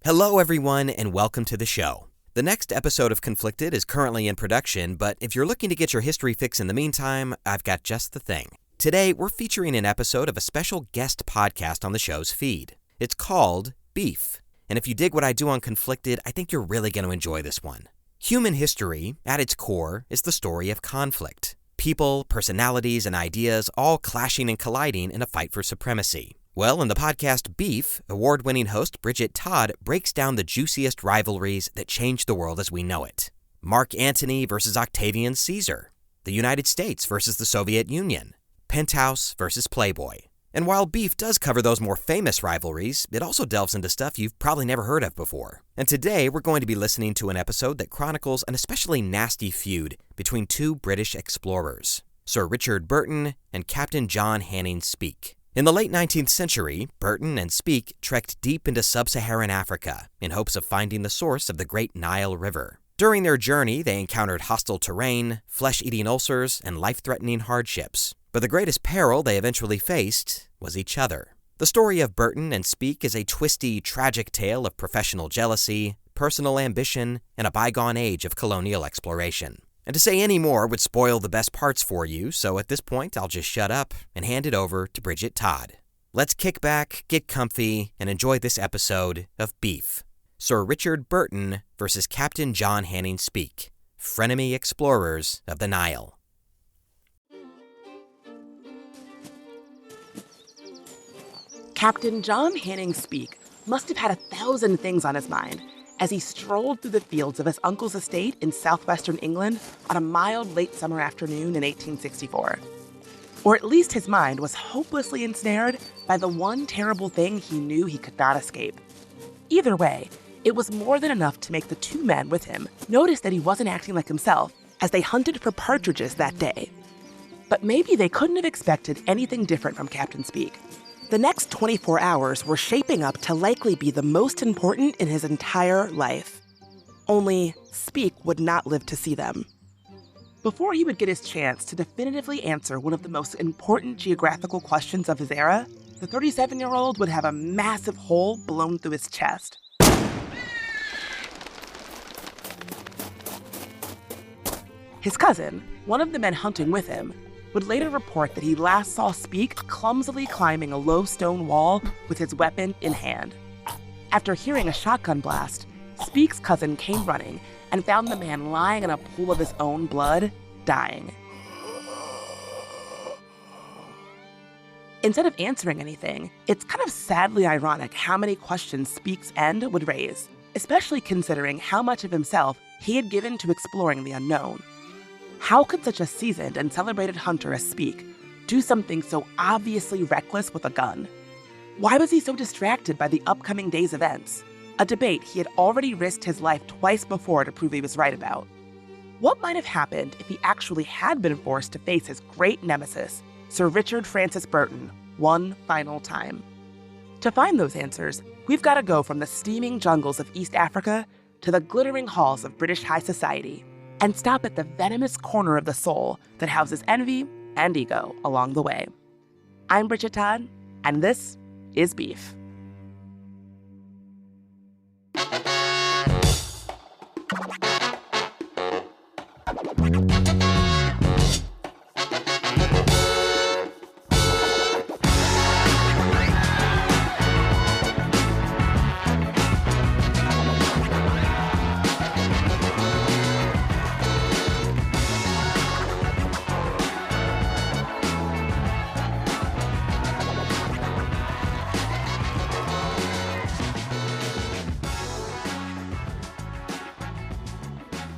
Hello, everyone, and welcome to the show. The next episode of Conflicted is currently in production, but if you're looking to get your history fix in the meantime, I've got just the thing. Today, we're featuring an episode of a special guest podcast on the show's feed. It's called Beef, and if you dig what I do on Conflicted, I think you're really going to enjoy this one. Human history, at its core, is the story of conflict. People, personalities, and ideas all clashing and colliding in a fight for supremacy. Well, in the podcast Beef, award-winning host Bridget Todd breaks down the juiciest rivalries that changed the world as we know it. Mark Antony versus Octavian Caesar. The United States versus the Soviet Union. Penthouse versus Playboy. And while Beef does cover those more famous rivalries, it also delves into stuff you've probably never heard of before. And today, we're going to be listening to an episode that chronicles an especially nasty feud between two British explorers, Sir Richard Burton and Captain John Hanning Speke. In the late 19th century, Burton and Speke trekked deep into sub-Saharan Africa in hopes of finding the source of the great Nile River. During their journey, they encountered hostile terrain, flesh-eating ulcers, and life-threatening hardships. But the greatest peril they eventually faced was each other. The story of Burton and Speke is a twisty, tragic tale of professional jealousy, personal ambition, and a bygone age of colonial exploration. And to say any more would spoil the best parts for you, so at this point I'll just shut up and hand it over to Bridget Todd. Let's kick back, get comfy, and enjoy this episode of Beef. Sir Richard Burton versus Captain John Hanning Speke, frenemy explorers of the Nile. Captain John Hanning Speke must have had 1,000 things on his mind as he strolled through the fields of his uncle's estate in southwestern England on a mild late summer afternoon in 1864. Or at least his mind was hopelessly ensnared by the one terrible thing he knew he could not escape. Either way, it was more than enough to make the two men with him notice that he wasn't acting like himself as they hunted for partridges that day. But maybe they couldn't have expected anything different from Captain Speke. The next 24 hours were shaping up to likely be the most important in his entire life. Only Speke would not live to see them. Before he would get his chance to definitively answer one of the most important geographical questions of his era, the 37-year-old would have a massive hole blown through his chest. His cousin, one of the men hunting with him, would later report that he last saw Speke clumsily climbing a low stone wall with his weapon in hand. After hearing a shotgun blast, Speke's cousin came running and found the man lying in a pool of his own blood, dying. Instead of answering anything, it's kind of sadly ironic how many questions Speke's end would raise, especially considering how much of himself he had given to exploring the unknown. How could such a seasoned and celebrated hunter as Speke do something so obviously reckless with a gun? Why was he so distracted by the upcoming day's events, a debate he had already risked his life twice before to prove he was right about? What might have happened if he actually had been forced to face his great nemesis, Sir Richard Francis Burton, one final time? To find those answers, we've got to go from the steaming jungles of East Africa to the glittering halls of British high society, and stop at the venomous corner of the soul that houses envy and ego along the way. I'm Bridget Todd, and this is Beef.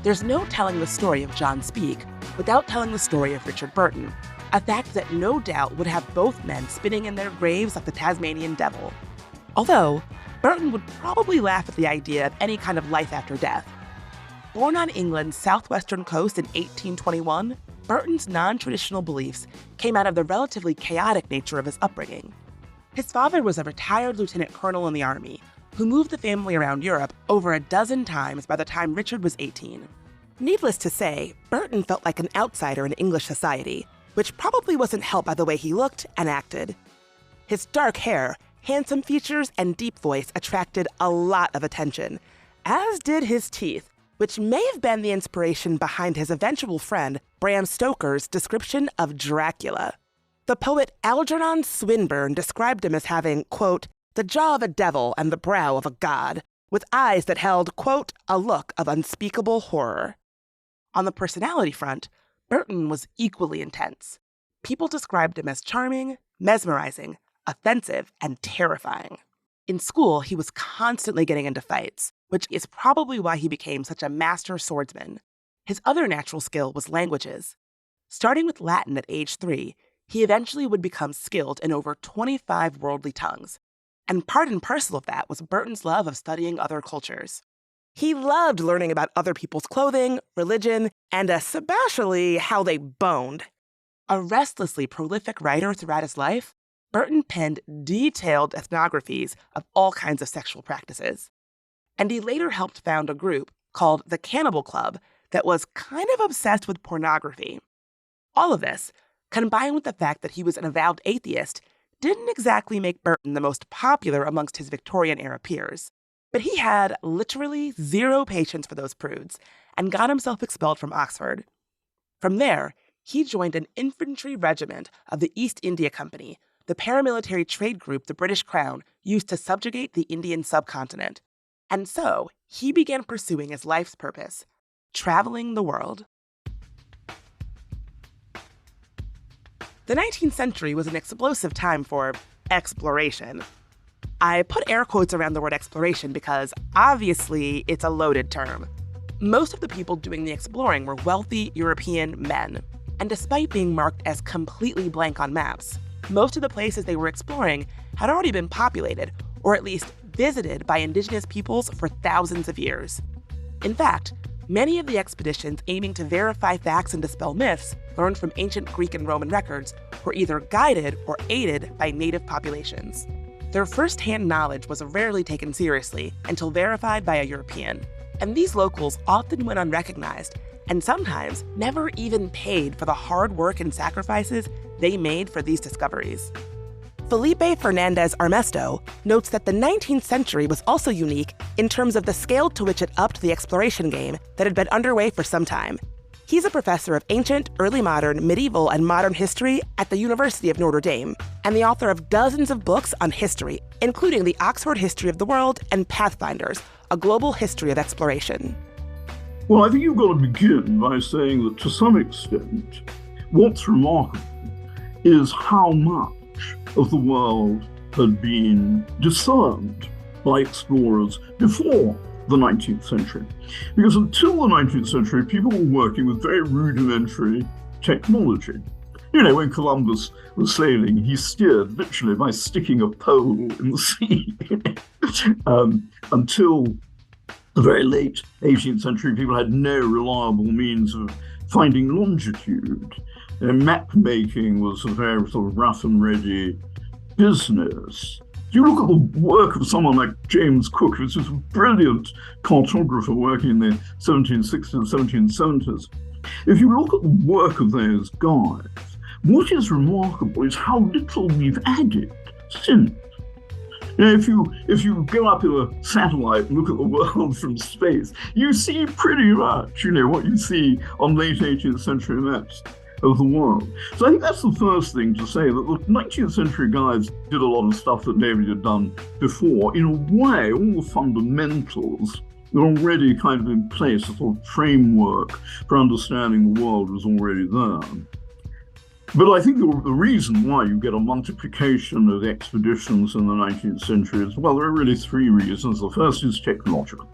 There's no telling the story of John Speke without telling the story of Richard Burton, a fact that no doubt would have both men spinning in their graves like the Tasmanian devil. Although, Burton would probably laugh at the idea of any kind of life after death. Born on England's southwestern coast in 1821, Burton's non-traditional beliefs came out of the relatively chaotic nature of his upbringing. His father was a retired lieutenant colonel in the army who moved the family around Europe over a dozen times by the time Richard was 18. Needless to say, Burton felt like an outsider in English society, which probably wasn't helped by the way he looked and acted. His dark hair, handsome features and deep voice attracted a lot of attention, as did his teeth, which may have been the inspiration behind his eventual friend Bram Stoker's description of Dracula. The poet Algernon Swinburne described him as having, quote, the jaw of a devil and the brow of a god, with eyes that held, quote, a look of unspeakable horror. On the personality front, Burton was equally intense. People described him as charming, mesmerizing, offensive, and terrifying. In school, he was constantly getting into fights, which is probably why he became such a master swordsman. His other natural skill was languages. Starting with Latin at age 3, he eventually would become skilled in over 25 worldly tongues. And part and parcel of that was Burton's love of studying other cultures. He loved learning about other people's clothing, religion, and especially how they boned. A restlessly prolific writer throughout his life, Burton penned detailed ethnographies of all kinds of sexual practices. And he later helped found a group called the Cannibal Club that was kind of obsessed with pornography. All of this, combined with the fact that he was an avowed atheist, didn't exactly make Burton the most popular amongst his Victorian-era peers. But he had literally zero patience for those prudes and got himself expelled from Oxford. From there, he joined an infantry regiment of the East India Company, the paramilitary trade group the British Crown used to subjugate the Indian subcontinent. And so, he began pursuing his life's purpose, traveling the world. The 19th century was an explosive time for exploration. I put air quotes around the word exploration because, obviously, it's a loaded term. Most of the people doing the exploring were wealthy European men. And despite being marked as completely blank on maps, most of the places they were exploring had already been populated, or at least visited by indigenous peoples for thousands of years. In fact, many of the expeditions aiming to verify facts and dispel myths learned from ancient Greek and Roman records were either guided or aided by native populations. Their first-hand knowledge was rarely taken seriously until verified by a European, and these locals often went unrecognized and sometimes never even paid for the hard work and sacrifices they made for these discoveries. Felipe Fernandez Armesto notes that the 19th century was also unique in terms of the scale to which it upped the exploration game that had been underway for some time. He's a professor of ancient, early modern, medieval, and modern history at the University of Notre Dame, and the author of dozens of books on history, including the Oxford History of the World and Pathfinders, a global history of exploration. Well, I think you've got to begin by saying that to some extent, what's remarkable is how much of the world had been discerned by explorers before the 19th century. Because until the 19th century, people were working with very rudimentary technology. You know, when Columbus was sailing, he steered literally by sticking a pole in the sea. Until the very late 18th century, people had no reliable means of finding longitude. Map making was a very sort of rough and ready business. If you look at the work of someone like James Cook, who was a brilliant cartographer working in the 1760s and 1770s, if you look at the work of those guys, what is remarkable is how little we've added since. You know, if you go up in a satellite and look at the world from space, you see pretty much, you know, what you see on late 18th century maps of the world. So I think that's the first thing to say, that the 19th century guys did a lot of stuff that nobody had done before. In a way, all the fundamentals were already kind of in place. A sort of framework for understanding the world was already there. But I think the reason why you get a multiplication of expeditions in the 19th century is, well, there are really three reasons. The first is technological.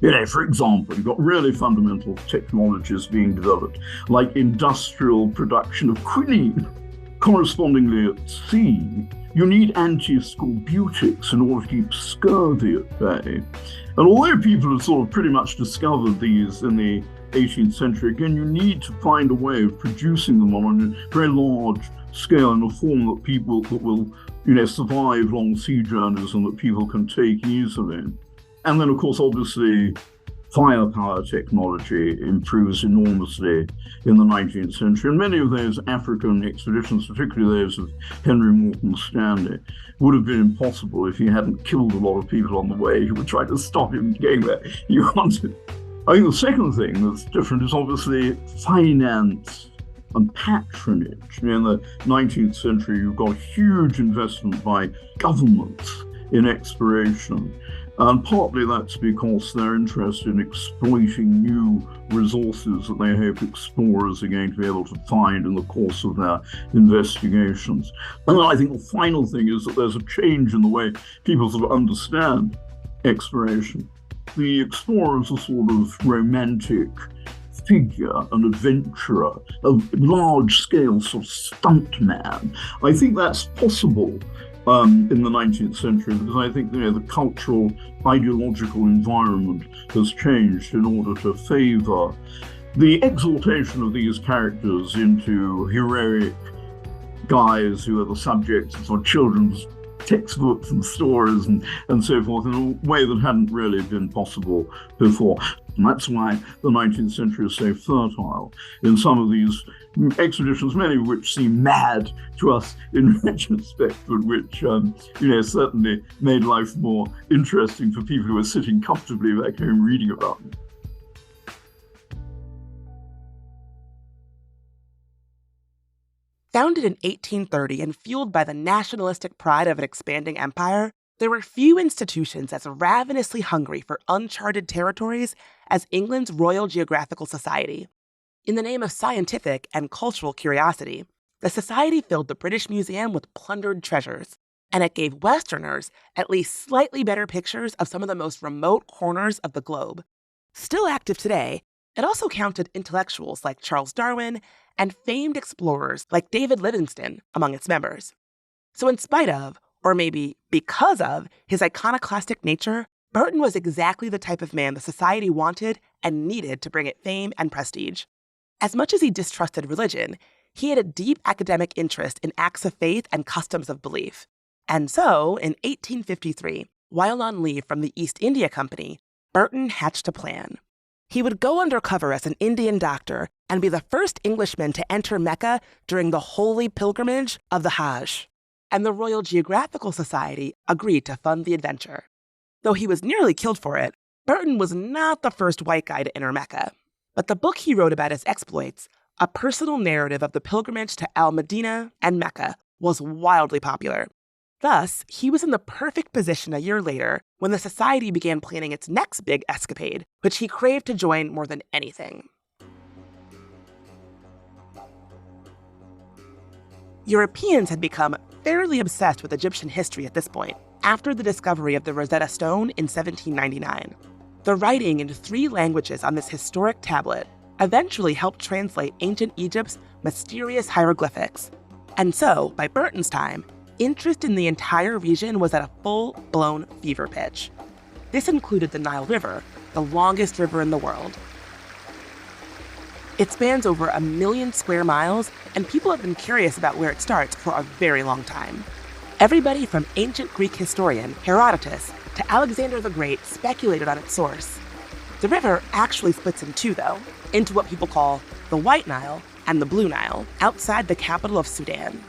You know, for example, you've got really fundamental technologies being developed, like industrial production of quinine. Correspondingly, at sea, you need anti-scorbutics in order to keep scurvy at bay. And although people have sort of pretty much discovered these in the 18th century, again, you need to find a way of producing them on a very large scale in a form that will, you know, survive long sea journeys and that people can take easily. And then, of course, obviously, firepower technology improves enormously in the 19th century. And many of those African expeditions, particularly those of Henry Morton Stanley, would have been impossible if he hadn't killed a lot of people on the way who were trying to stop him getting where he wanted. I think the second thing that's different is obviously finance and patronage. In the 19th century, you've got huge investment by governments in exploration. And partly that's because they're interested in exploiting new resources that they hope explorers are going to be able to find in the course of their investigations. And I think the final thing is that there's a change in the way people sort of understand exploration. The explorer is a sort of romantic figure, an adventurer, a large-scale sort of stuntman. I think that's possible in the 19th century, because I think the cultural, ideological environment has changed in order to favor the exaltation of these characters into heroic guys who are the subjects of sort of children's textbooks and stories and so forth, in a way that hadn't really been possible before. And that's why the 19th century is so fertile in some of these expeditions, many of which seem mad to us in retrospect, but which certainly made life more interesting for people who were sitting comfortably back home reading about them. Founded in 1830 and fueled by the nationalistic pride of an expanding empire, there were few institutions as ravenously hungry for uncharted territories as England's Royal Geographical Society. In the name of scientific and cultural curiosity, the society filled the British Museum with plundered treasures, and it gave Westerners at least slightly better pictures of some of the most remote corners of the globe. Still active today, it also counted intellectuals like Charles Darwin and famed explorers like David Livingstone among its members. So in spite of, or maybe because of, his iconoclastic nature, Burton was exactly the type of man the society wanted and needed to bring it fame and prestige. As much as he distrusted religion, he had a deep academic interest in acts of faith and customs of belief. And so, in 1853, while on leave from the East India Company, Burton hatched a plan. He would go undercover as an Indian doctor and be the first Englishman to enter Mecca during the holy pilgrimage of the Hajj. And the Royal Geographical Society agreed to fund the adventure. Though he was nearly killed for it, Burton was not the first white guy to enter Mecca. But the book he wrote about his exploits, a personal narrative of the pilgrimage to Al-Medina and Mecca, was wildly popular. Thus, he was in the perfect position a year later when the society began planning its next big escapade, which he craved to join more than anything. Europeans had become fairly obsessed with Egyptian history at this point, after the discovery of the Rosetta Stone in 1799. The writing in 3 languages on this historic tablet eventually helped translate ancient Egypt's mysterious hieroglyphics. And so, by Burton's time, interest in the entire region was at a full-blown fever pitch. This included the Nile River, the longest river in the world. It spans over 1 million square miles, and people have been curious about where it starts for a very long time. Everybody from ancient Greek historian Herodotus to Alexander the Great speculated on its source. The river actually splits in 2, though, into what people call the White Nile and the Blue Nile, outside the capital of Sudan.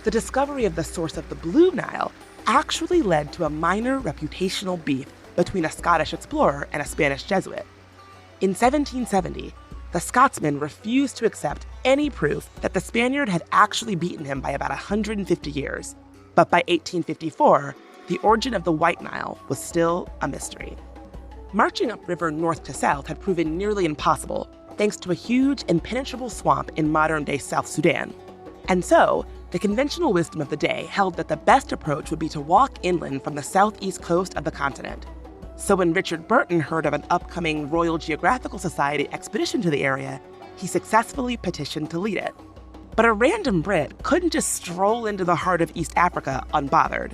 The discovery of the source of the Blue Nile actually led to a minor reputational beef between a Scottish explorer and a Spanish Jesuit. In 1770, the Scotsman refused to accept any proof that the Spaniard had actually beaten him by about 150 years. But by 1854, the origin of the White Nile was still a mystery. Marching upriver north to south had proven nearly impossible, thanks to a huge, impenetrable swamp in modern-day South Sudan. And so, the conventional wisdom of the day held that the best approach would be to walk inland from the southeast coast of the continent. So when Richard Burton heard of an upcoming Royal Geographical Society expedition to the area, he successfully petitioned to lead it. But a random Brit couldn't just stroll into the heart of East Africa unbothered.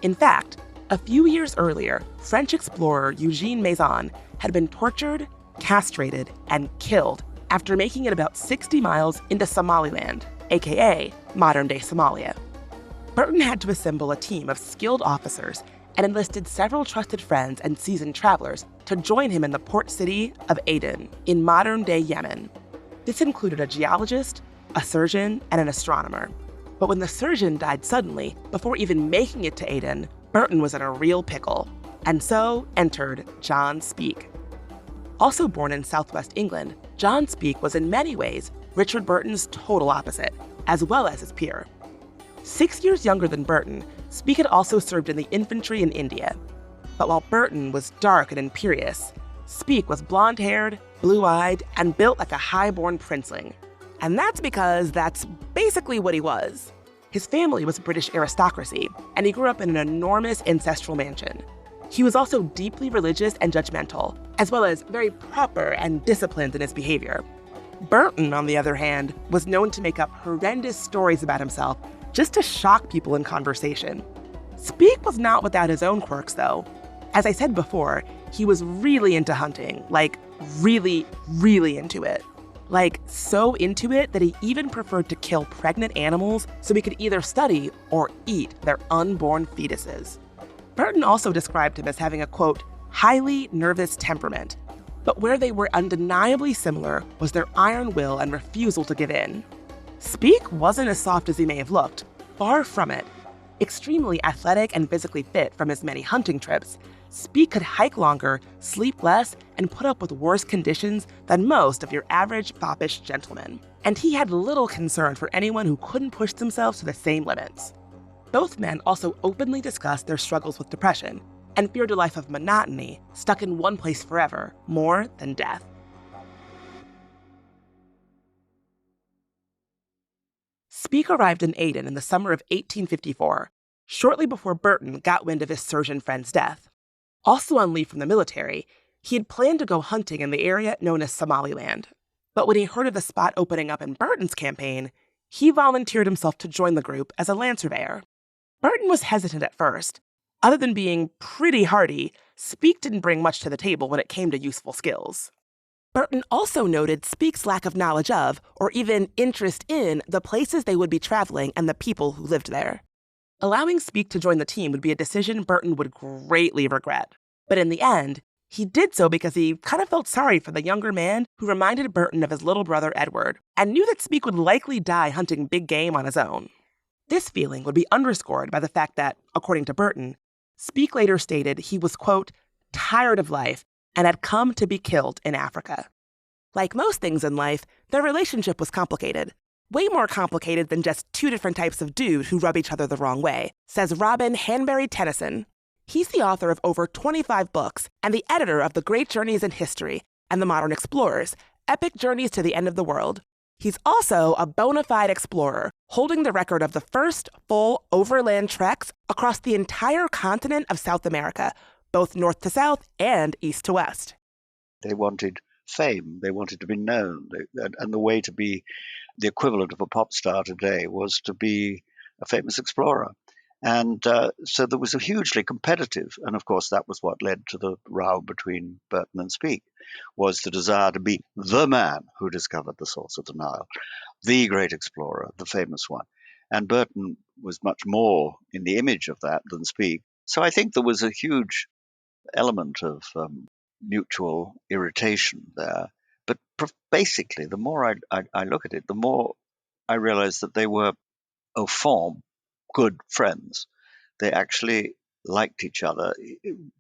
In fact, a few years earlier, French explorer Eugène Maison had been tortured, castrated, and killed after making it about 60 miles into Somaliland, aka modern-day Somalia. Burton had to assemble a team of skilled officers and enlisted several trusted friends and seasoned travelers to join him in the port city of Aden in modern-day Yemen. This included a geologist, a surgeon, and an astronomer. But when the surgeon died suddenly, before even making it to Aden, Burton was in a real pickle, and so entered John Speke. Also born in southwest England, John Speke was in many ways Richard Burton's total opposite, as well as his peer. 6 years younger than Burton, Speke had also served in the infantry in India. But while Burton was dark and imperious, Speke was blonde-haired, blue-eyed, and built like a high-born princeling. And that's because that's basically what he was. His family was British aristocracy, and he grew up in an enormous ancestral mansion. He was also deeply religious and judgmental, as well as very proper and disciplined in his behavior. Burton, on the other hand, was known to make up horrendous stories about himself just to shock people in conversation. Speke was not without his own quirks, though. As I said before, he was really into hunting, like really, really into it. Like, so into it that he even preferred to kill pregnant animals so he could either study or eat their unborn fetuses. Burton also described him as having a, quote, highly nervous temperament. But where they were undeniably similar was their iron will and refusal to give in. Speke wasn't as soft as he may have looked, far from it. Extremely athletic and physically fit from his many hunting trips, Speke could hike longer, sleep less, and put up with worse conditions than most of your average foppish gentleman. And he had little concern for anyone who couldn't push themselves to the same limits. Both men also openly discussed their struggles with depression and feared a life of monotony, stuck in one place forever, more than death. Speke arrived in Aden in the summer of 1854, shortly before Burton got wind of his surgeon friend's death. Also on leave from the military, he had planned to go hunting in the area known as Somaliland. But when he heard of the spot opening up in Burton's campaign, he volunteered himself to join the group as a land surveyor. Burton was hesitant at first. Other than being pretty hardy, Speke didn't bring much to the table when it came to useful skills. Burton also noted Speke's lack of knowledge of, or even interest in, the places they would be traveling and the people who lived there. Allowing Speke to join the team would be a decision Burton would greatly regret. But in the end, he did so because he kind of felt sorry for the younger man who reminded Burton of his little brother Edward, and knew that Speke would likely die hunting big game on his own. This feeling would be underscored by the fact that, according to Burton, Speke later stated he was, quote, tired of life and had come to be killed in Africa. Like most things in life, their relationship was complicated. Way more complicated than just two different types of dude who rub each other the wrong way, says Robin Hanbury Tennyson. He's the author of over 25 books and the editor of The Great Journeys in History and The Modern Explorers, Epic Journeys to the End of the World. He's also a bona fide explorer, holding the record of the first full overland treks across the entire continent of South America, both north to south and east to west. They wanted fame, they wanted to be known, and the way to be the equivalent of a pop star today was to be a famous explorer. And so there was a hugely competitive, and of course that was what led to the row between Burton and Speke, was the desire to be the man who discovered the source of the Nile, the great explorer, the famous one. And Burton was much more in the image of that than Speke. So I think there was a huge element of mutual irritation there. But basically, the more I look at it, the more I realize that they were, au fond, good friends. They actually liked each other.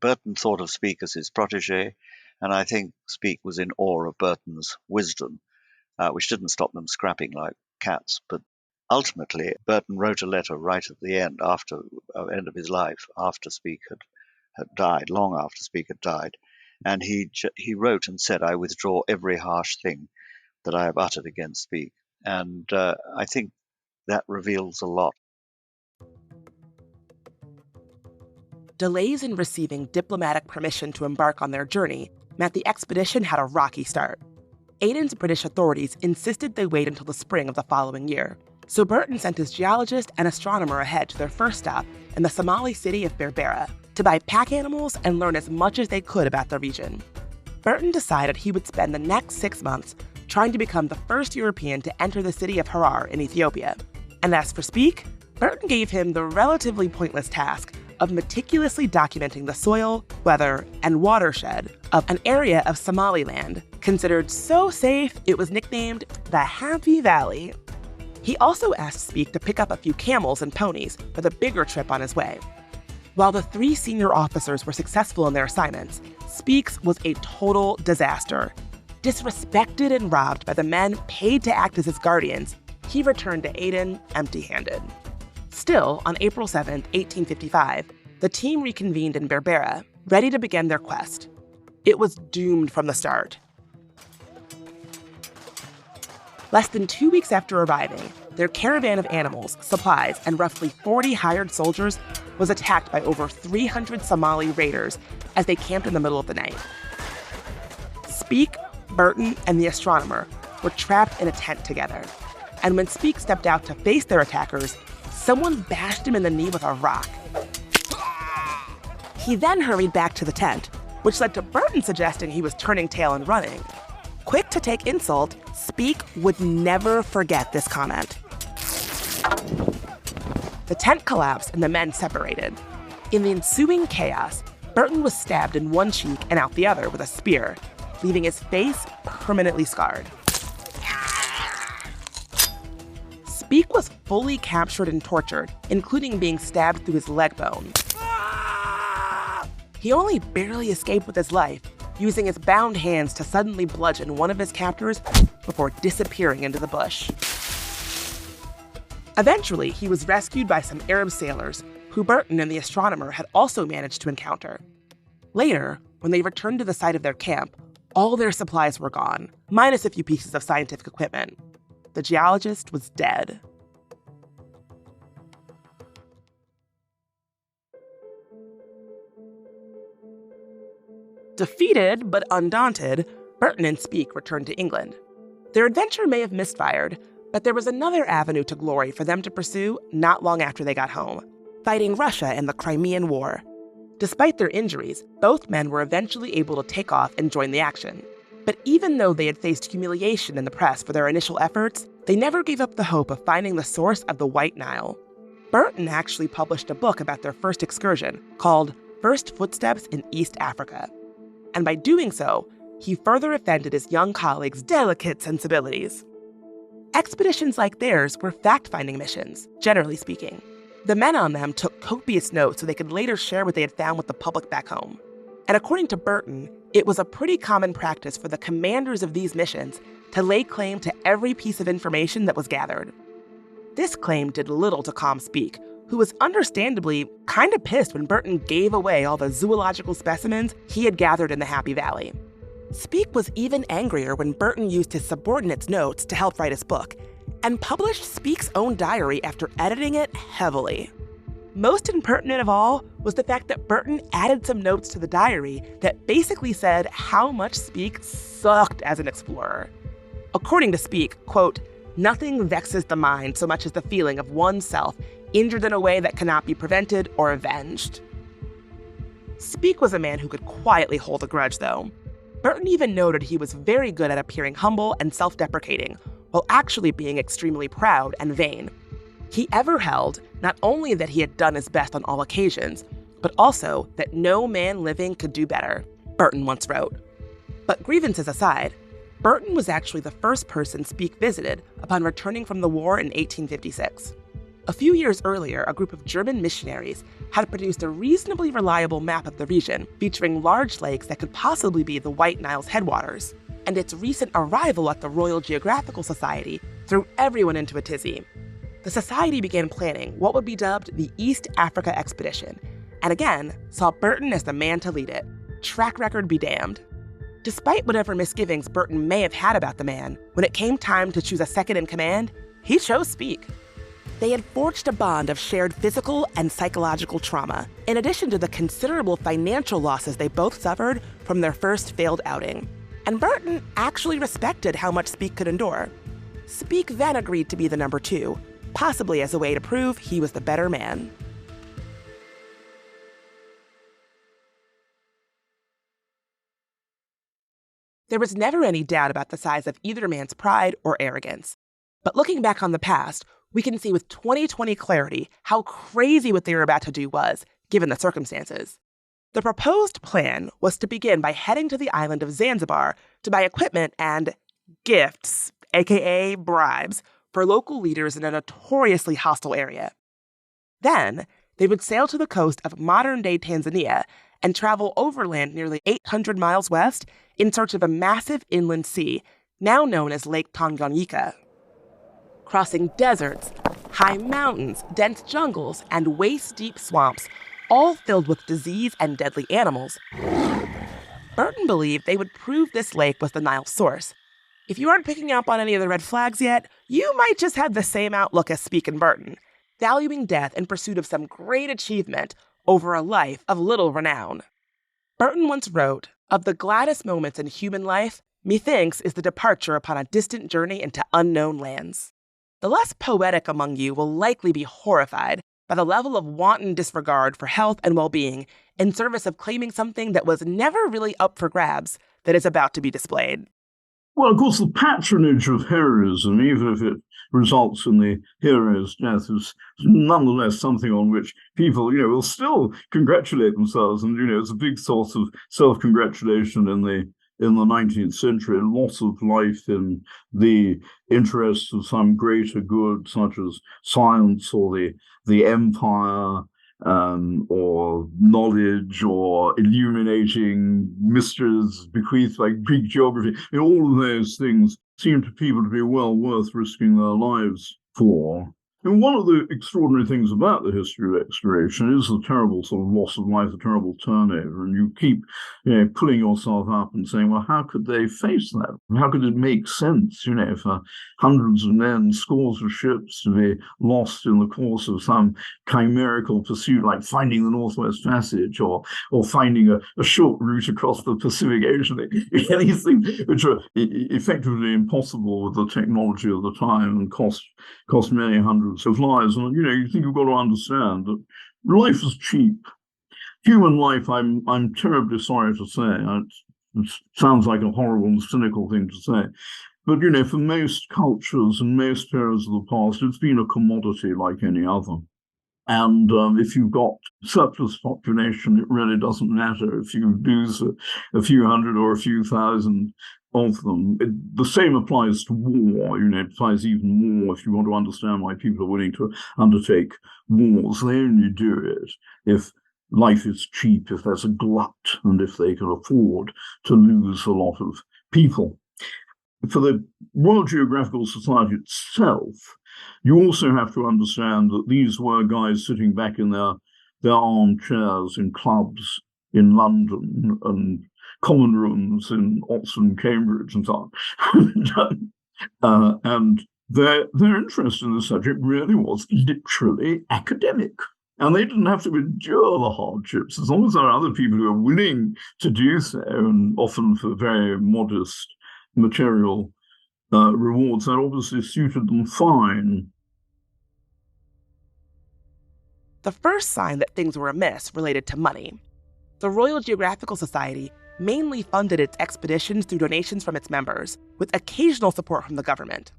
Burton thought of Speke as his protege, and I think Speke was in awe of Burton's wisdom, which didn't stop them scrapping like cats. But ultimately, Burton wrote a letter right at the end, after end of his life, after Speke had died, long after Speke had died. And he wrote and said, "I withdraw every harsh thing that I have uttered against Speke." And I think that reveals a lot. Delays in receiving diplomatic permission to embark on their journey meant the expedition had a rocky start. Aden's British authorities insisted they wait until the spring of the following year, so Burton sent his geologist and astronomer ahead to their first stop in the Somali city of Berbera to buy pack animals and learn as much as they could about the region. Burton decided he would spend the next 6 months trying to become the first European to enter the city of Harar in Ethiopia. And as for Speke, Burton gave him the relatively pointless task of meticulously documenting the soil, weather, and watershed of an area of Somaliland considered so safe it was nicknamed the Happy Valley. He also asked Speke to pick up a few camels and ponies for the bigger trip on his way. While the 3 senior officers were successful in their assignments, Speke's was a total disaster. Disrespected and robbed by the men paid to act as his guardians, he returned to Aden empty-handed. Still, on April 7, 1855, the team reconvened in Berbera, ready to begin their quest. It was doomed from the start. Less than 2 weeks after arriving, their caravan of animals, supplies, and roughly 40 hired soldiers was attacked by over 300 Somali raiders as they camped in the middle of the night. Speke, Burton, and the astronomer were trapped in a tent together. And when Speke stepped out to face their attackers, someone bashed him in the knee with a rock. He then hurried back to the tent, which led to Burton suggesting he was turning tail and running. Quick to take insult, Speke would never forget this comment. The tent collapsed and the men separated. In the ensuing chaos, Burton was stabbed in one cheek and out the other with a spear, leaving his face permanently scarred. Speke was fully captured and tortured, including being stabbed through his leg bone. He only barely escaped with his life, using his bound hands to suddenly bludgeon one of his captors before disappearing into the bush. Eventually, he was rescued by some Arab sailors, who Burton and the astronomer had also managed to encounter. Later, when they returned to the site of their camp, all their supplies were gone, minus a few pieces of scientific equipment. The geologist was dead. Defeated but undaunted, Burton and Speke returned to England. Their adventure may have misfired, but there was another avenue to glory for them to pursue not long after they got home: fighting Russia in the Crimean War. Despite their injuries, both men were eventually able to take off and join the action. But even though they had faced humiliation in the press for their initial efforts, they never gave up the hope of finding the source of the White Nile. Burton actually published a book about their first excursion called First Footsteps in East Africa. And by doing so, he further offended his young colleagues' delicate sensibilities. Expeditions like theirs were fact-finding missions, generally speaking. The men on them took copious notes so they could later share what they had found with the public back home. And according to Burton, it was a pretty common practice for the commanders of these missions to lay claim to every piece of information that was gathered. This claim did little to calm Speke, who was understandably kind of pissed when Burton gave away all the zoological specimens he had gathered in the Happy Valley. Speke was even angrier when Burton used his subordinates' notes to help write his book, and published Speke's own diary after editing it heavily. Most impertinent of all was the fact that Burton added some notes to the diary that basically said how much Speke sucked as an explorer. According to Speke, quote, "Nothing vexes the mind so much as the feeling of oneself injured in a way that cannot be prevented or avenged." Speke was a man who could quietly hold a grudge, though. Burton even noted he was very good at appearing humble and self-deprecating, while actually being extremely proud and vain. He ever held not only that he had done his best on all occasions, but also that no man living could do better, Burton once wrote. But grievances aside, Burton was actually the first person Speke visited upon returning from the war in 1856. A few years earlier, a group of German missionaries had produced a reasonably reliable map of the region featuring large lakes that could possibly be the White Nile's headwaters, and its recent arrival at the Royal Geographical Society threw everyone into a tizzy. The society began planning what would be dubbed the East Africa Expedition, and again saw Burton as the man to lead it. Track record be damned. Despite whatever misgivings Burton may have had about the man, when it came time to choose a second in command, he chose Speke. They had forged a bond of shared physical and psychological trauma, in addition to the considerable financial losses they both suffered from their first failed outing. And Burton actually respected how much Speke could endure. Speke then agreed to be the number 2, possibly as a way to prove he was the better man. There was never any doubt about the size of either man's pride or arrogance. But looking back on the past, we can see with 20/20 clarity how crazy what they were about to do was, given the circumstances. The proposed plan was to begin by heading to the island of Zanzibar to buy equipment and gifts, aka bribes, for local leaders in a notoriously hostile area. Then, they would sail to the coast of modern-day Tanzania and travel overland nearly 800 miles west in search of a massive inland sea, now known as Lake Tanganyika. Crossing deserts, high mountains, dense jungles, and waist-deep swamps, all filled with disease and deadly animals, Burton believed they would prove this lake was the Nile's source. If you aren't picking up on any of the red flags yet, you might just have the same outlook as Speke and Burton, valuing death in pursuit of some great achievement over a life of little renown. Burton once wrote, "Of the gladdest moments in human life, methinks is the departure upon a distant journey into unknown lands." The less poetic among you will likely be horrified by the level of wanton disregard for health and well-being in service of claiming something that was never really up for grabs that is about to be displayed. Well, of course, the patronage of heroism, even if it results in the hero's death, is nonetheless something on which people, will still congratulate themselves. And, it's a big source of self-congratulation in the 19th century, loss of life in the interests of some greater good, such as science or the empire, or knowledge, or illuminating mysteries bequeathed like Greek geography. All of those things seem to people to be well worth risking their lives for. And one of the extraordinary things about the history of exploration is the terrible sort of loss of life, the terrible turnover. And you keep pulling yourself up and saying, well, how could they face that? How could it make sense, for hundreds of men, scores of ships to be lost in the course of some chimerical pursuit, like finding the Northwest Passage or finding a short route across the Pacific Ocean? These things which are effectively impossible with the technology of the time and cost many hundreds of lives. And you think you've got to understand that life is cheap. Human life, I'm terribly sorry to say, it sounds like a horrible and cynical thing to say, but for most cultures and most periods of the past, it's been a commodity like any other. And if you've got surplus population, it really doesn't matter if you lose a few hundred or a few thousand of them. The same applies to war. It applies even more if you want to understand why people are willing to undertake wars. They only do it if life is cheap, if there's a glut, and if they can afford to lose a lot of people. For the Royal Geographical Society itself, you also have to understand that these were guys sitting back in their armchairs in clubs in London and common rooms in Oxford and Cambridge and so on. And their interest in the subject really was literally academic. And they didn't have to endure the hardships. As long as there are other people who are willing to do so, and often for very modest material rewards, that obviously suited them fine. The first sign that things were amiss related to money. The Royal Geographical Society mainly funded its expeditions through donations from its members, with occasional support from the government.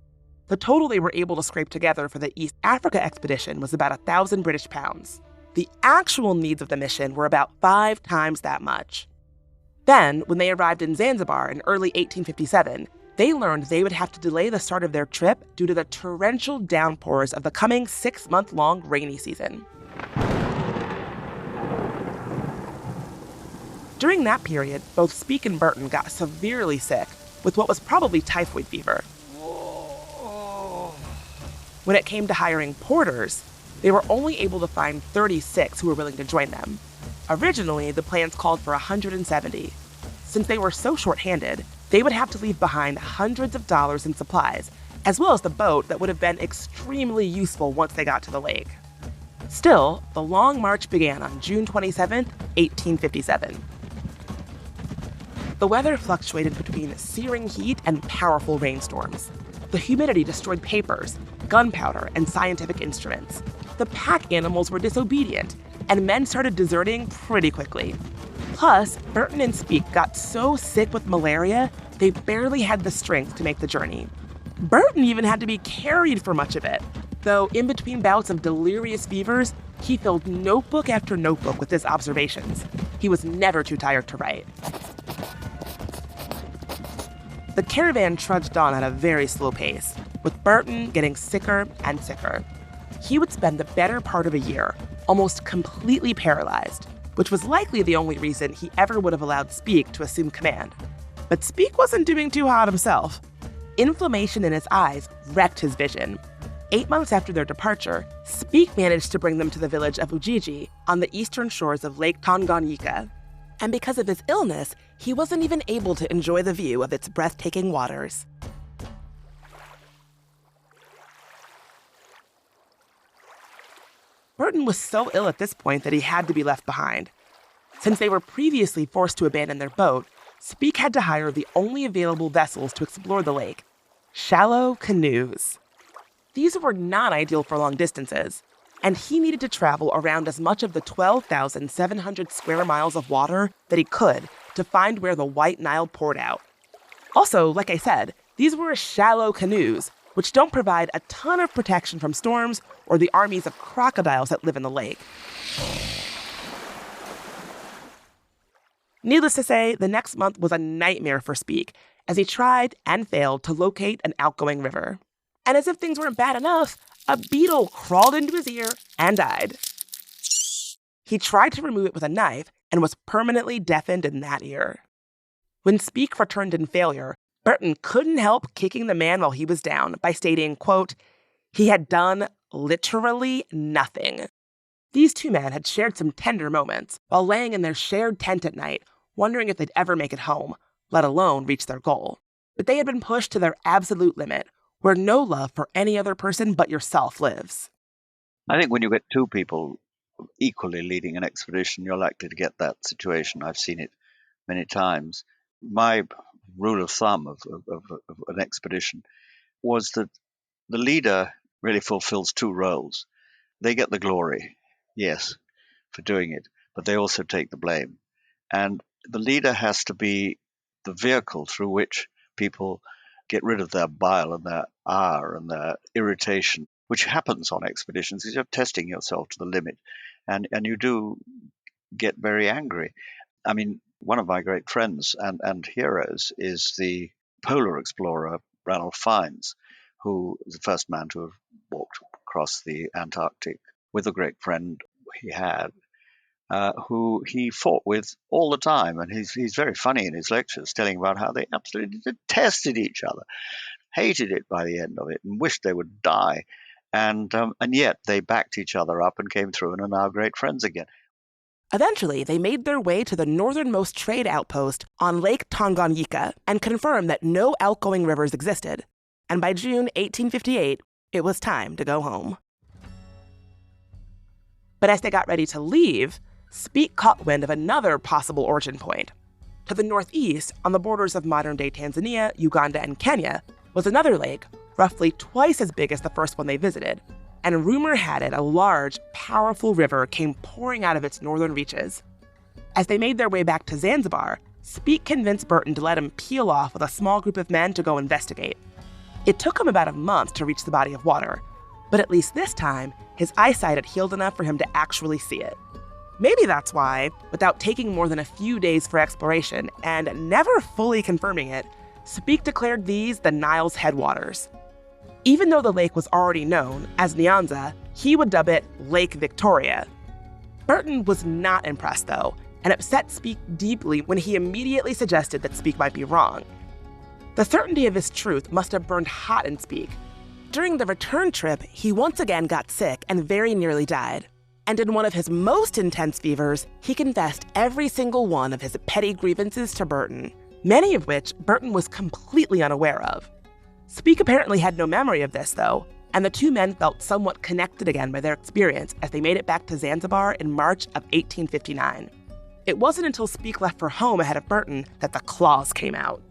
The total they were able to scrape together for the East Africa expedition was about 1,000 British pounds. The actual needs of the mission were about 5 times that much. Then, when they arrived in Zanzibar in early 1857, they learned they would have to delay the start of their trip due to the torrential downpours of the coming 6-month-long rainy season. During that period, both Speke and Burton got severely sick with what was probably typhoid fever. When it came to hiring porters, they were only able to find 36 who were willing to join them. Originally, the plans called for 170. Since they were so short-handed, they would have to leave behind hundreds of dollars in supplies, as well as the boat that would have been extremely useful once they got to the lake. Still, the long march began on June 27, 1857. The weather fluctuated between searing heat and powerful rainstorms. The humidity destroyed papers, gunpowder, and scientific instruments. The pack animals were disobedient, and men started deserting pretty quickly. Plus, Burton and Speke got so sick with malaria, they barely had the strength to make the journey. Burton even had to be carried for much of it, though in between bouts of delirious fevers, He filled notebook after notebook with his observations. He was never too tired to write. The caravan trudged on at a very slow pace, with Burton getting sicker and sicker. He would spend the better part of a year almost completely paralyzed, which was likely the only reason he ever would have allowed Speke to assume command. But Speke wasn't doing too hot himself. Inflammation in his eyes wrecked his vision. 8 months after their departure, Speke managed to bring them to the village of Ujiji on the eastern shores of Lake Tanganyika. And because of his illness, he wasn't even able to enjoy the view of its breathtaking waters. Burton was so ill at this point that he had to be left behind. Since they were previously forced to abandon their boat, Speke had to hire the only available vessels to explore the lake: shallow canoes. These were not ideal for long distances, and he needed to travel around as much of the 12,700 square miles of water that he could to find where the White Nile poured out. Also, like I said, these were shallow canoes, which don't provide a ton of protection from storms or the armies of crocodiles that live in the lake. Needless to say, the next month was a nightmare for Speke as he tried and failed to locate an outgoing river. And as if things weren't bad enough, a beetle crawled into his ear and died. He tried to remove it with a knife and was permanently deafened in that ear. When Speke returned in failure, Burton couldn't help kicking the man while he was down by stating, quote, he had done literally nothing. These two men had shared some tender moments while laying in their shared tent at night, wondering if they'd ever make it home, let alone reach their goal. But they had been pushed to their absolute limit, where no love for any other person but yourself lives. I think when you get two people equally leading an expedition, you're likely to get that situation. I've seen it many times. My rule of thumb of an expedition was that the leader really fulfills two roles. They get the glory, yes, for doing it, but they also take the blame. And the leader has to be the vehicle through which people get rid of their bile and their ire and their irritation, which happens on expeditions because you're testing yourself to the limit, and you do get very angry. I mean, one of my great friends and heroes is the polar explorer Ranulph Fiennes, who is the first man to have walked across the Antarctic with a great friend he had, who he fought with all the time. And he's very funny in his lectures, telling about how they absolutely detested each other, hated it by the end of it, and wished they would die. And yet they backed each other up and came through and are now great friends again. Eventually, they made their way to the northernmost trade outpost on Lake Tanganyika and confirmed that no outgoing rivers existed. And by June 1858, it was time to go home. But as they got ready to leave, Speke caught wind of another possible origin point. To the northeast, on the borders of modern-day Tanzania, Uganda, and Kenya, was another lake, roughly twice as big as the first one they visited. And rumor had it a large, powerful river came pouring out of its northern reaches. As they made their way back to Zanzibar, Speke convinced Burton to let him peel off with a small group of men to go investigate. It took him about a month to reach the body of water, but at least this time, his eyesight had healed enough for him to actually see it. Maybe that's why, without taking more than a few days for exploration and never fully confirming it, Speke declared these the Nile's headwaters. Even though the lake was already known as Nyanza, he would dub it Lake Victoria. Burton was not impressed, though, and upset Speke deeply when he immediately suggested that Speke might be wrong. The certainty of his truth must have burned hot in Speke. During the return trip, he once again got sick and very nearly died. And in one of his most intense fevers, he confessed every single one of his petty grievances to Burton, many of which Burton was completely unaware of. Speke apparently had no memory of this, though, and the two men felt somewhat connected again by their experience as they made it back to Zanzibar in March of 1859. It wasn't until Speke left for home ahead of Burton that the claws came out.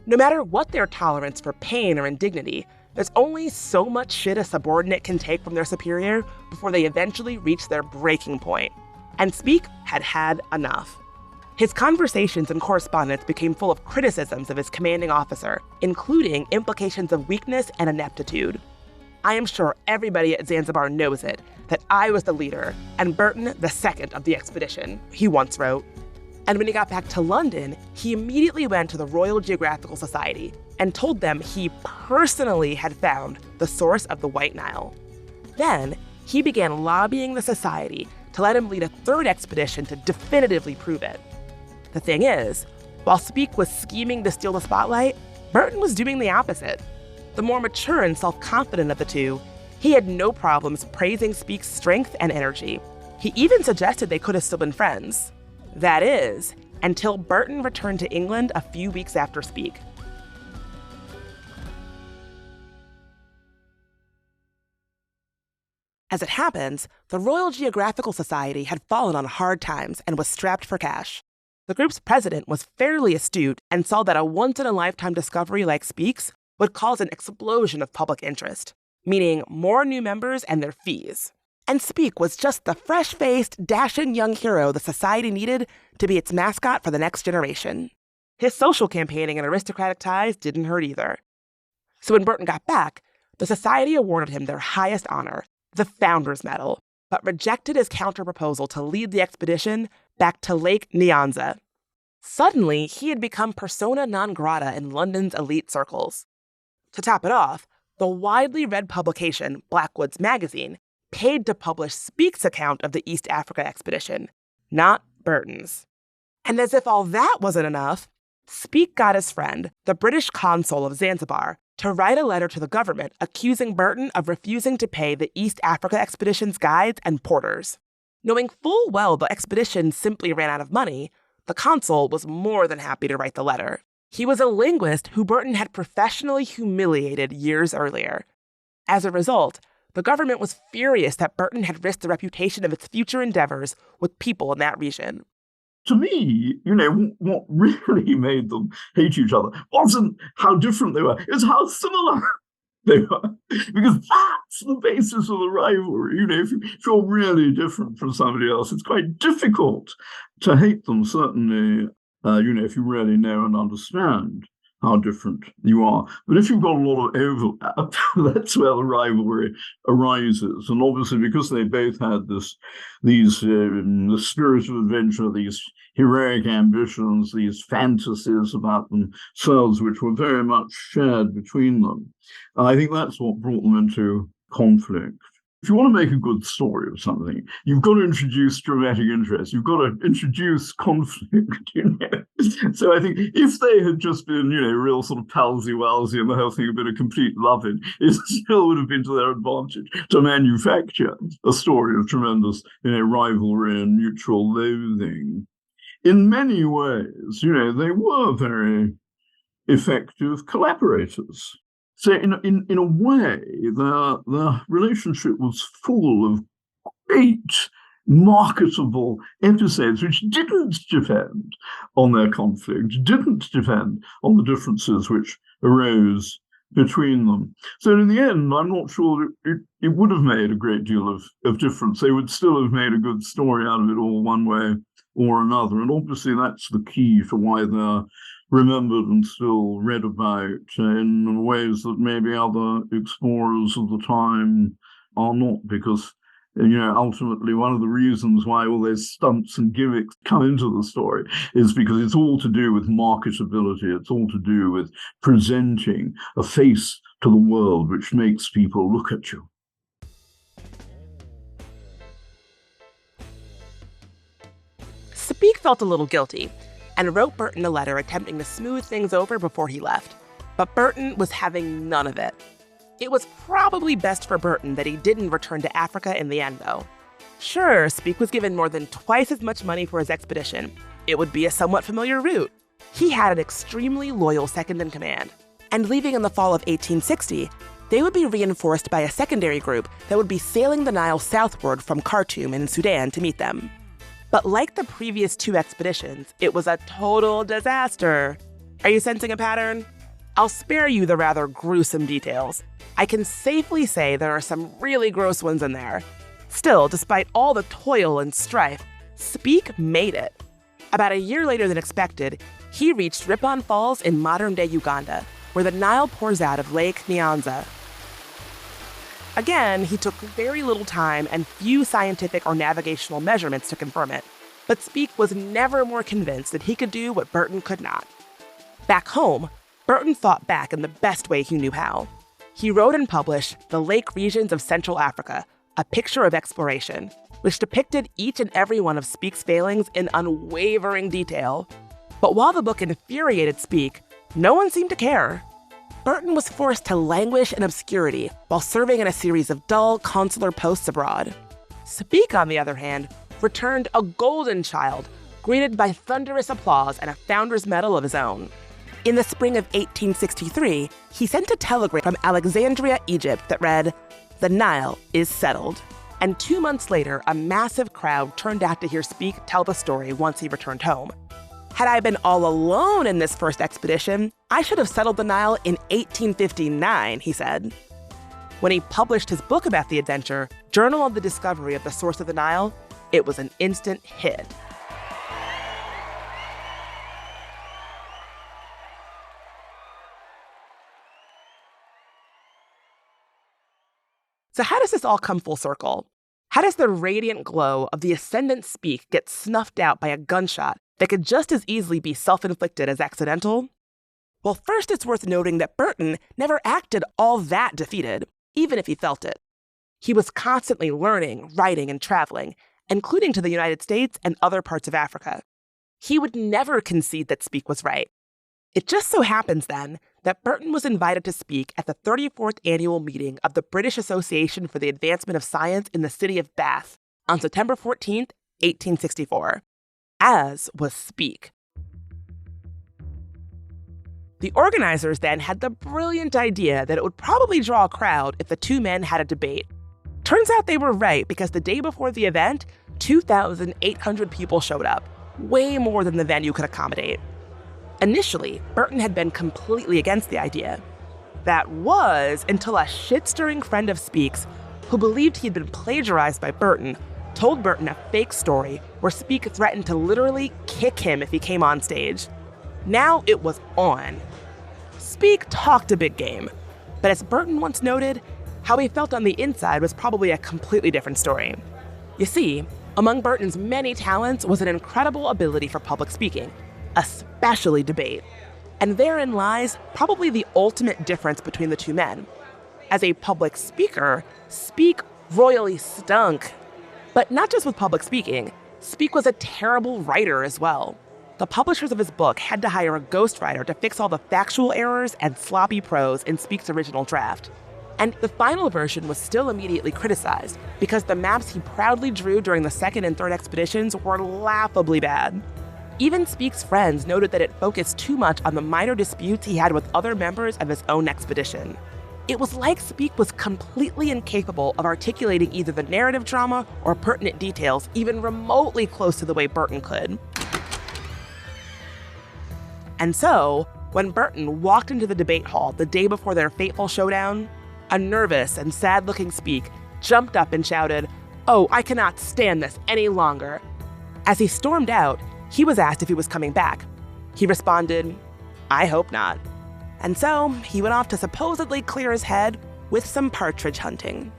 No matter what their tolerance for pain or indignity, there's only so much shit a subordinate can take from their superior before they eventually reach their breaking point. And Speke had had enough. His conversations and correspondence became full of criticisms of his commanding officer, including implications of weakness and ineptitude. I am sure everybody at Zanzibar knows it, that I was the leader and Burton the second of the expedition," he once wrote. And when he got back to London, he immediately went to the Royal Geographical Society and told them he personally had found the source of the White Nile. Then, he began lobbying the society to let him lead a third expedition to definitively prove it. The thing is, while Speke was scheming to steal the spotlight, Burton was doing the opposite. The more mature and self-confident of the two, he had no problems praising Speke's strength and energy. He even suggested they could have still been friends. That is, until Burton returned to England a few weeks after Speke. As it happens, the Royal Geographical Society had fallen on hard times and was strapped for cash. The group's president was fairly astute and saw that a once-in-a-lifetime discovery like Speke's would cause an explosion of public interest, meaning more new members and their fees. And Speke was just the fresh-faced, dashing young hero the society needed to be its mascot for the next generation. His social campaigning and aristocratic ties didn't hurt either. So when Burton got back, the society awarded him their highest honor, the Founder's Medal, but rejected his counter-proposal to lead the expedition back to Lake Nyanza. Suddenly, he had become persona non grata in London's elite circles. To top it off, the widely read publication, Blackwood's Magazine, paid to publish Speke's account of the East Africa expedition, not Burton's. And as if all that wasn't enough, Speke got his friend, the British consul of Zanzibar, to write a letter to the government accusing Burton of refusing to pay the East Africa expedition's guides and porters. Knowing full well the expedition simply ran out of money, the consul was more than happy to write the letter. He was a linguist who Burton had professionally humiliated years earlier. As a result, the government was furious that Burton had risked the reputation of its future endeavors with people in that region. To me, what really made them hate each other wasn't how different they were, it's how similar they were. Because that's the basis of the rivalry. If you're really different from somebody else, it's quite difficult to hate them, certainly, if you really know and understand how different you are. But if you've got a lot of overlap, that's where the rivalry arises. And obviously, because they both had the spirit of adventure, these heroic ambitions, these fantasies about themselves, which were very much shared between them, I think that's what brought them into conflict. If you want to make a good story of something, you've got to introduce dramatic interest. You've got to introduce conflict, So I think if they had just been, real sort of palsy-walsy and the whole thing had been a complete love-in, it still would have been to their advantage to manufacture a story of tremendous, rivalry and mutual loathing. In many ways, they were very effective collaborators. So in a way, the relationship was full of great marketable episodes which didn't depend on their conflict, didn't depend on the differences which arose between them. So in the end, I'm not sure it would have made a great deal of difference. They would still have made a good story out of it all one way or another. And obviously that's the key for why they're remembered and still read about in ways that maybe other explorers of the time are not, because ultimately one of the reasons why all those stunts and gimmicks come into the story is because it's all to do with marketability. It's all to do with presenting a face to the world which makes people look at you. Speke felt a little guilty and wrote Burton a letter attempting to smooth things over before he left. But Burton was having none of it. It was probably best for Burton that he didn't return to Africa in the end, though. Sure, Speke was given more than twice as much money for his expedition. It would be a somewhat familiar route. He had an extremely loyal second-in-command. And leaving in the fall of 1860, they would be reinforced by a secondary group that would be sailing the Nile southward from Khartoum in Sudan to meet them. But like the previous two expeditions, it was a total disaster. Are you sensing a pattern? I'll spare you the rather gruesome details. I can safely say there are some really gross ones in there. Still, despite all the toil and strife, Speke made it. About a year later than expected, he reached Ripon Falls in modern-day Uganda, where the Nile pours out of Lake Nyanza. Again, he took very little time and few scientific or navigational measurements to confirm it. But Speke was never more convinced that he could do what Burton could not. Back home, Burton fought back in the best way he knew how. He wrote and published The Lake Regions of Central Africa, a picture of exploration, which depicted each and every one of Speke's failings in unwavering detail. But while the book infuriated Speke, no one seemed to care. Burton was forced to languish in obscurity while serving in a series of dull consular posts abroad. Speke, on the other hand, returned a golden child, greeted by thunderous applause and a Founder's Medal of his own. In the spring of 1863, he sent a telegram from Alexandria, Egypt that read, "The Nile is settled." And 2 months later, a massive crowd turned out to hear Speke tell the story once he returned home. "Had I been all alone in this first expedition, I should have settled the Nile in 1859, he said. When he published his book about the adventure, Journal of the Discovery of the Source of the Nile, it was an instant hit. So how does this all come full circle? How does the radiant glow of the ascendant Speke get snuffed out by a gunshot that could just as easily be self-inflicted as accidental? Well, first it's worth noting that Burton never acted all that defeated, even if he felt it. He was constantly learning, writing, and traveling, including to the United States and other parts of Africa. He would never concede that Speke was right. It just so happens, then, that Burton was invited to speak at the 34th annual meeting of the British Association for the Advancement of Science in the city of Bath on September 14th, 1864, as was Speke. The organizers then had the brilliant idea that it would probably draw a crowd if the two men had a debate. Turns out they were right, because the day before the event, 2,800 people showed up, way more than the venue could accommodate. Initially, Burton had been completely against the idea. That was until a shit-stirring friend of Speke's, who believed he'd been plagiarized by Burton, told Burton a fake story where Speke threatened to literally kick him if he came on stage. Now it was on. Speke talked a big game, but as Burton once noted, how he felt on the inside was probably a completely different story. You see, among Burton's many talents was an incredible ability for public speaking, especially debate. And therein lies probably the ultimate difference between the two men. As a public speaker, Speke royally stunk. But not just with public speaking, Speke was a terrible writer as well. The publishers of his book had to hire a ghostwriter to fix all the factual errors and sloppy prose in Speke's original draft. And the final version was still immediately criticized because the maps he proudly drew during the second and third expeditions were laughably bad. Even Speke's friends noted that it focused too much on the minor disputes he had with other members of his own expedition. It was like Speke was completely incapable of articulating either the narrative drama or pertinent details even remotely close to the way Burton could. And so, when Burton walked into the debate hall the day before their fateful showdown, a nervous and sad-looking Speke jumped up and shouted, "Oh, I cannot stand this any longer." As he stormed out, he was asked if he was coming back. He responded, "I hope not." And so he went off to supposedly clear his head with some partridge hunting.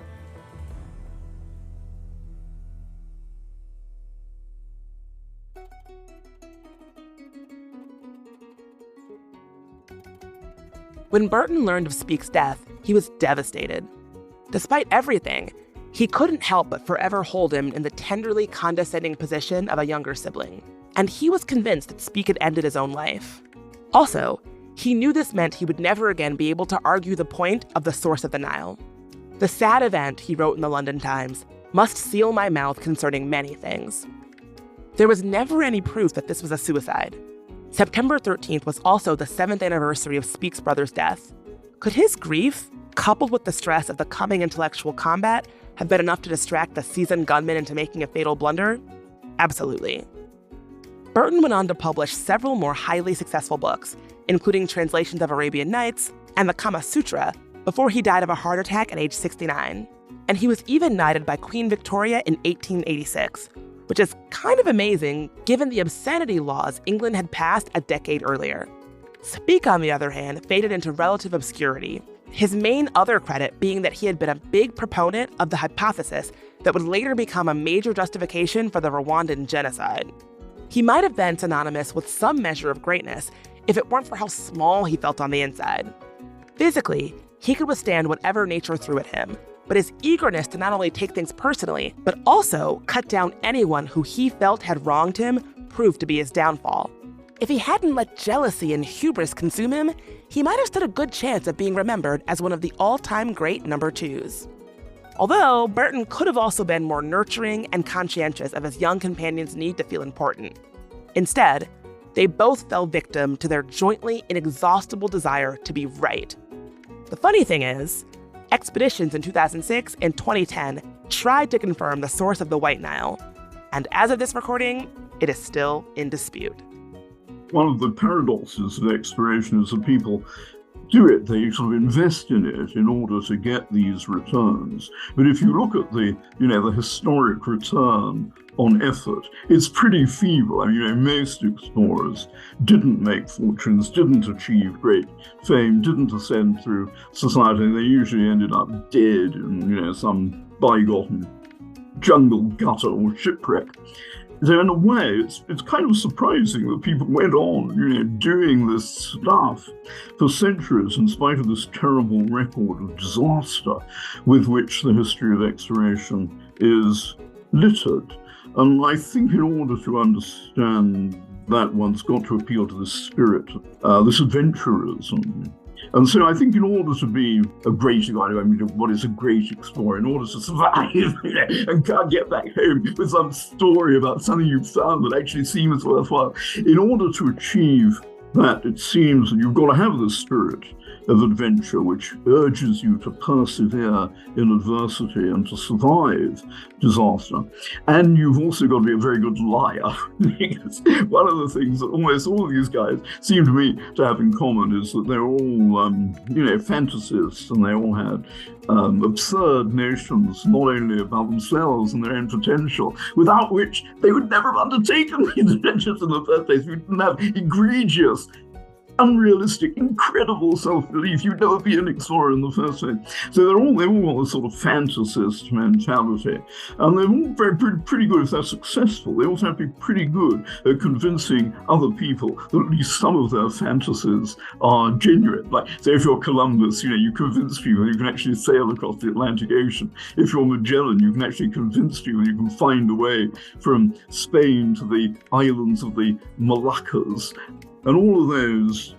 When Burton learned of Speke's death, he was devastated. Despite everything, he couldn't help but forever hold him in the tenderly condescending position of a younger sibling. And he was convinced that Speke had ended his own life. Also, he knew this meant he would never again be able to argue the point of the source of the Nile. "The sad event," he wrote in the London Times, "must seal my mouth concerning many things." There was never any proof that this was a suicide. September 13th was also the 7th anniversary of Speke's brother's death. Could his grief, coupled with the stress of the coming intellectual combat, have been enough to distract the seasoned gunman into making a fatal blunder? Absolutely. Burton went on to publish several more highly successful books, including translations of Arabian Nights and the Kama Sutra, before he died of a heart attack at age 69. And he was even knighted by Queen Victoria in 1886, which is kind of amazing given the obscenity laws England had passed a decade earlier. Speke, on the other hand, faded into relative obscurity. his main other credit being that he had been a big proponent of the hypothesis that would later become a major justification for the Rwandan genocide. He might have been synonymous with some measure of greatness if it weren't for how small he felt on the inside. Physically, he could withstand whatever nature threw at him, but his eagerness to not only take things personally, but also cut down anyone who he felt had wronged him proved to be his downfall. If he hadn't let jealousy and hubris consume him, he might have stood a good chance of being remembered as one of the all-time great number twos. Although, Burton could have also been more nurturing and conscientious of his young companion's need to feel important. Instead, they both fell victim to their jointly inexhaustible desire to be right. The funny thing is, expeditions in 2006 and 2010 tried to confirm the source of the White Nile, and as of this recording, it is still in dispute. One of the paradoxes of exploration is that people do it, they sort of invest in it in order to get these returns. But if you look at the historic return on effort, it's pretty feeble. I mean, most explorers didn't make fortunes, didn't achieve great fame, didn't ascend through society. They usually ended up dead in, some bygone jungle gutter or shipwreck. So in a way, it's kind of surprising that people went on, doing this stuff for centuries in spite of this terrible record of disaster with which the history of exploration is littered. And I think in order to understand that, one's got to appeal to this spirit, this adventurism. And so I think in order to be a great, what is a great explorer? In order to survive and can't get back home with some story about something you've found that actually seems worthwhile, in order to achieve that, it seems that you've got to have this spirit of adventure which urges you to persevere in adversity and to survive disaster. And you've also got to be a very good liar. Because one of the things that almost all of these guys seem to me to have in common is that they're all, fantasists, and they all had absurd notions, not only about themselves and their own potential, without which they would never have undertaken these adventures in the first place. We didn't have egregious, unrealistic, incredible self-belief. You'd never be an explorer in the first place. So they've all got a sort of fantasist mentality. And they're all pretty good if they're successful. They also have to be pretty good at convincing other people that at least some of their fantasies are genuine. Like, say, if you're Columbus, you convince people you can actually sail across the Atlantic Ocean. If you're Magellan, you can actually convince people you can find a way from Spain to the islands of the Moluccas. And all of those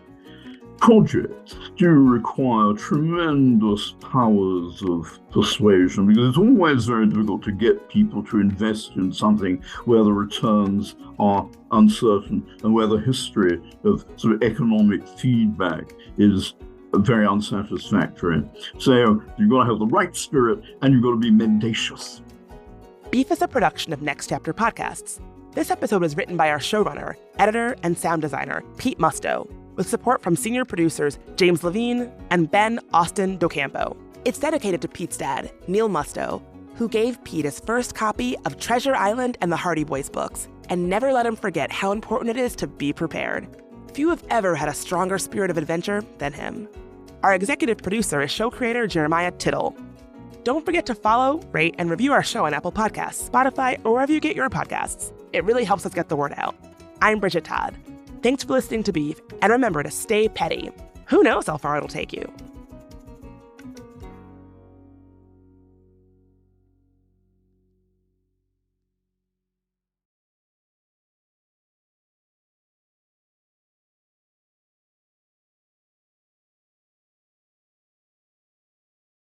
projects do require tremendous powers of persuasion, because it's always very difficult to get people to invest in something where the returns are uncertain and where the history of sort of economic feedback is very unsatisfactory. So you've got to have the right spirit and you've got to be mendacious. Beef is a production of Next Chapter Podcasts. This episode was written by our showrunner, editor, and sound designer, Pete Musto, with support from senior producers James Levine and Ben Austin Docampo. It's dedicated to Pete's dad, Neil Musto, who gave Pete his first copy of Treasure Island and the Hardy Boys books, and never let him forget how important it is to be prepared. Few have ever had a stronger spirit of adventure than him. Our executive producer is show creator Jeremiah Tittle. Don't forget to follow, rate, and review our show on Apple Podcasts, Spotify, or wherever you get your podcasts. It really helps us get the word out. I'm Bridget Todd. Thanks for listening to Beef, and remember to stay petty. Who knows how far it'll take you?